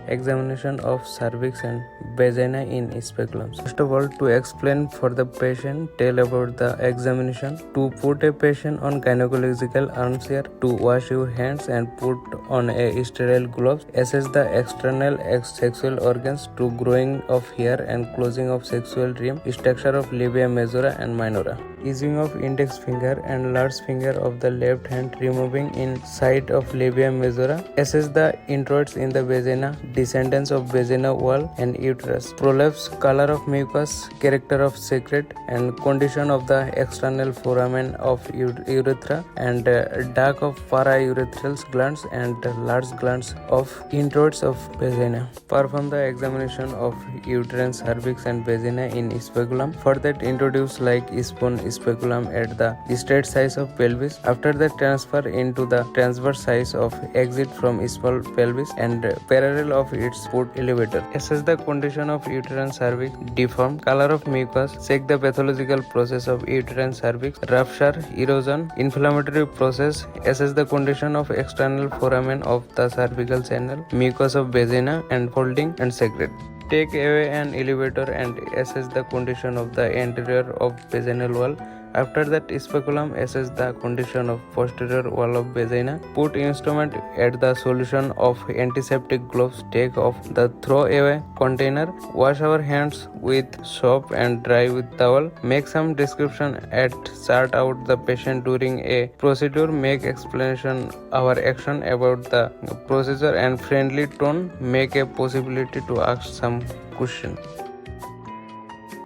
Examination of cervix and vagina in speculum. First of all, to explain for the patient, tell about the examination. To put a patient on gynecological armchair, to wash your hands and put on a sterile gloves. Assess the external sexual organs to growing of hair and closing of sexual rim, structure of labia majora and minora. Easing of index finger and large finger of the left hand, removing in side of labia majora. Assess the introits in the vagina, descendants of vagina wall and uterus. Prolapse, color of mucus, character of secret and condition of the external foramen of urethra and dark of paraurethral glands and large glands of introits of vagina. Perform the examination of uterine, cervix and vagina in speculum. For that, introduce like spoon speculum at the straight size of pelvis. After that, transfer into the transverse size of exit from small pelvis and parallel of its put elevator. Assess the condition of uterine cervix, deformed, color of mucus, check the pathological process of uterine cervix, rupture, erosion, inflammatory process, assess the condition of external foramen of the cervical channel, mucus of vagina and folding and secret. Take away an elevator and assess the condition of the anterior of vaginal wall. After that, speculum assess the condition of posterior wall of vagina. Put instrument at the solution of antiseptic gloves. Take off the throwaway container. Wash our hands with soap and dry with towel. Make some description at chart out the patient during a procedure. Make explanation our action about the procedure and friendly tone. Make a possibility to ask some question.